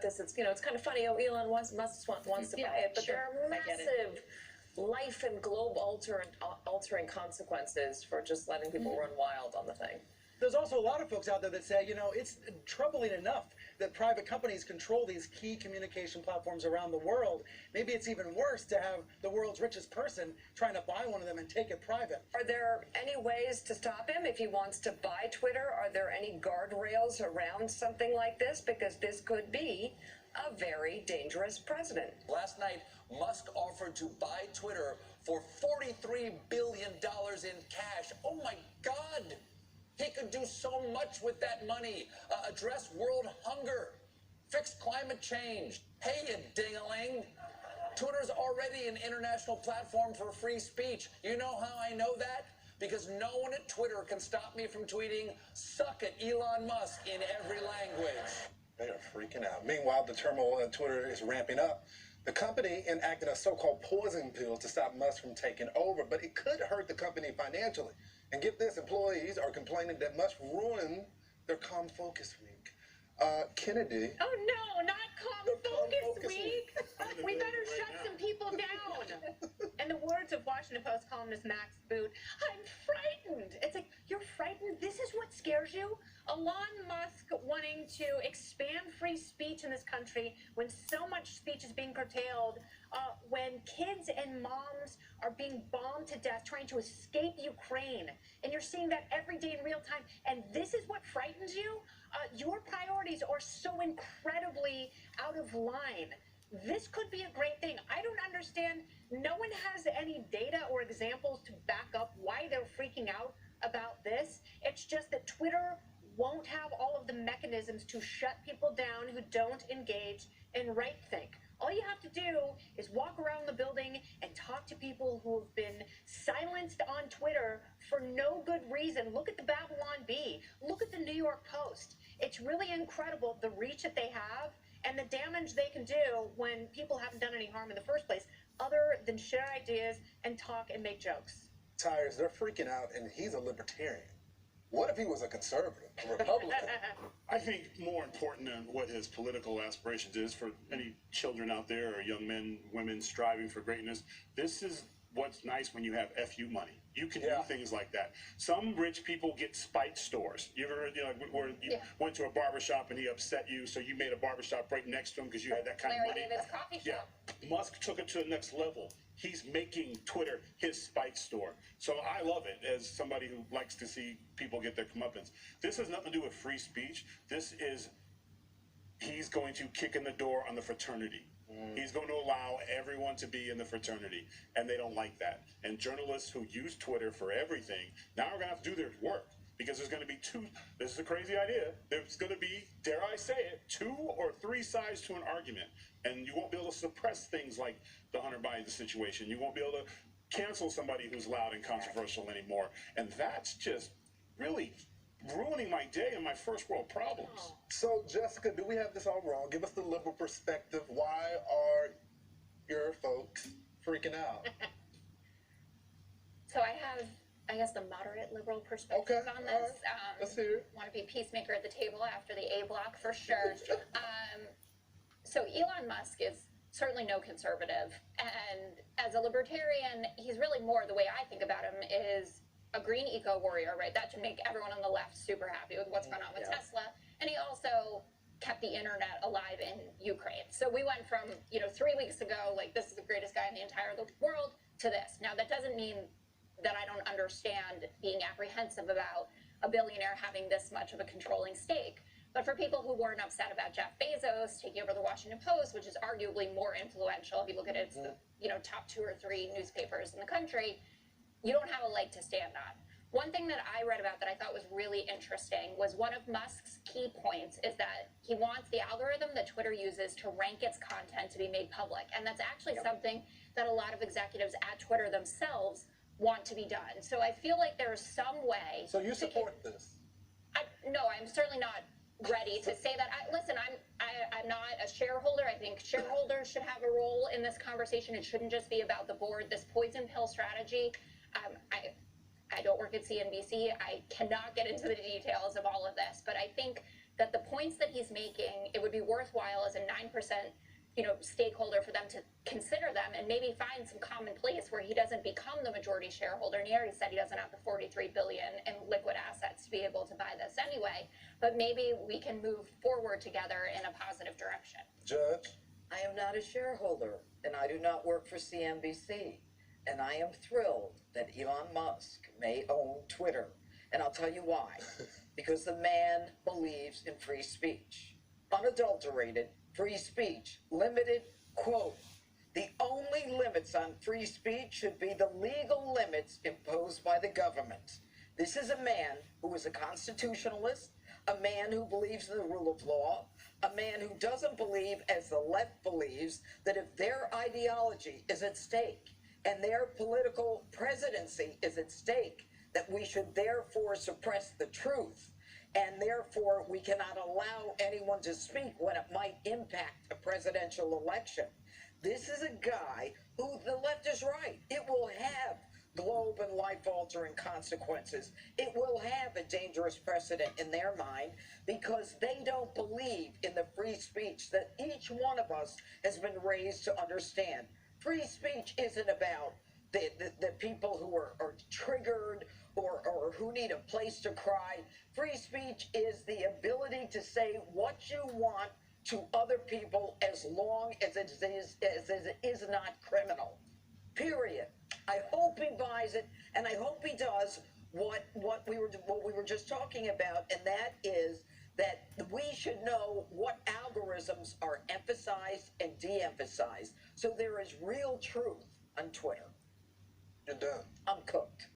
this. It's, you know, it's kind of funny. Oh, Elon Musk wants to buy it, but there are massive life and globe altering consequences for just letting people run wild on the thing. There's also a lot of folks out there that say, you know, it's troubling enough that private companies control these key communication platforms around the world. Maybe it's even worse to have the world's richest person trying to buy one of them and take it private. Are there any ways to stop him if he wants to buy Twitter? Are there any guardrails around something like this? Because this could be a very dangerous president. Last night, Musk offered to buy Twitter for $43 billion in cash. Oh my God! He could do so much with that money. Address world hunger, fix climate change. Hey, you ding-a-ling. Twitter's already an international platform for free speech. You know how I know that? Because no one at Twitter can stop me from tweeting, "Suck it, Elon Musk," in every language. They are freaking out. Meanwhile, the turmoil on Twitter is ramping up. The company enacted a so-called poison pill to stop Musk from taking over, but it could hurt the company financially. And get this, employees are complaining that Musk ruined their Calm Focus Week. Kennedy. Oh no, not Calm Focus Week. We better shut some people down. In the words of Washington Post columnist Max Boot, I'm frightened. It's like, you're frightened? This is what scares you? Elon Musk wanting to expand free speech in this country when so much speech is being curtailed, when kids and moms are being bombed to death trying to escape Ukraine, and you're seeing that every day in real time, and this is what frightens you? Your priorities are so incredibly out of line. This could be a great thing. I don't understand. No one has any data or examples to back up why they're freaking out about this. It's just that Twitter won't have all of the mechanisms to shut people down who don't engage in right think. All you have to do is walk around the building and talk to people who have been silenced on Twitter for no good reason. Look at the Babylon Bee. Look at the New York Post. It's really incredible the reach that they have and the damage they can do when people haven't done any harm in the first place, other than share ideas and talk and make jokes. Tires, they're freaking out, and he's a libertarian. What if he was a conservative, a Republican? I think more important than what his political aspirations is for any children out there or young men, women striving for greatness, this is what's nice when you have FU money. You can do things like that. Some rich people get spite stores. You ever heard, where you went to a barbershop and he upset you, so you made a barbershop right next to him because you had that kind of money? Larry David's coffee shop. Musk took it to the next level. He's making Twitter his spite store. So I love it as somebody who likes to see people get their comeuppance. This has nothing to do with free speech. This is, he's going to kick in the door on the fraternity. He's going to allow everyone to be in the fraternity, and they don't like that. And journalists who use Twitter for everything now are going to have to do their work, because there's going to be this is a crazy idea, there's going to be, dare I say it, 2 or 3 sides to an argument. And you won't be able to suppress things like the Hunter Biden situation. You won't be able to cancel somebody who's loud and controversial anymore. And that's just really ruining my day and my first world problems. So, Jessica, do we have this all wrong? Give us the liberal perspective. Why are your folks freaking out? So I have, I guess, the moderate liberal perspective on this. Right. Let's hear it. Want to be peacemaker at the table after the A block for sure. So Elon Musk is certainly no conservative, and as a libertarian, he's really more, the way I think about him, is a green eco warrior, right? That should make everyone on the left super happy with what's going on with Tesla. And he also kept the internet alive in Ukraine. So we went from, 3 weeks ago, like, this is the greatest guy in the entire world, to this. Now, that doesn't mean that I don't understand being apprehensive about a billionaire having this much of a controlling stake. But for people who weren't upset about Jeff Bezos taking over the Washington Post, which is arguably more influential, if you look at it, it's the top 2 or 3 newspapers in the country, you don't have a leg to stand on. One thing that I read about that I thought was really interesting was one of Musk's key points is that he wants the algorithm that Twitter uses to rank its content to be made public. And that's actually something that a lot of executives at Twitter themselves want to be done. So I feel like there's some way. So you support this? No, I'm certainly not ready to say that. Listen, I'm not a shareholder. I think shareholders should have a role in this conversation. It shouldn't just be about the board. This poison pill strategy, I don't work at CNBC. I cannot get into the details of all of this, but I think that the points that he's making, it would be worthwhile as a 9%, stakeholder for them to consider them and maybe find some common place where he doesn't become the majority shareholder. And he already said he doesn't have the $43 billion in liquid assets to be able to buy this anyway. But maybe we can move forward together in a positive direction. Judge? I am not a shareholder, and I do not work for CNBC. And I am thrilled that Elon Musk may own Twitter. And I'll tell you why. Because the man believes in free speech. Unadulterated free speech. Limited, quote, the only limits on free speech should be the legal limits imposed by the government. This is a man who is a constitutionalist, a man who believes in the rule of law, a man who doesn't believe, as the left believes, that if their ideology is at stake and their political presidency is at stake, that we should therefore suppress the truth. And therefore, we cannot allow anyone to speak when it might impact a presidential election. This is a guy who, the left is right, it will have globe and life-altering consequences. It will have a dangerous precedent in their mind because they don't believe in the free speech that each one of us has been raised to understand. Free speech isn't about the people who are triggered or who need a place to cry. Free speech is the ability to say what you want to other people as long as it is not criminal. Period. I hope he buys it, and I hope he does what we were just talking about, and that is that we should know what algorithms are emphasized and de-emphasized, so there is real truth on Twitter. You're done. I'm cooked.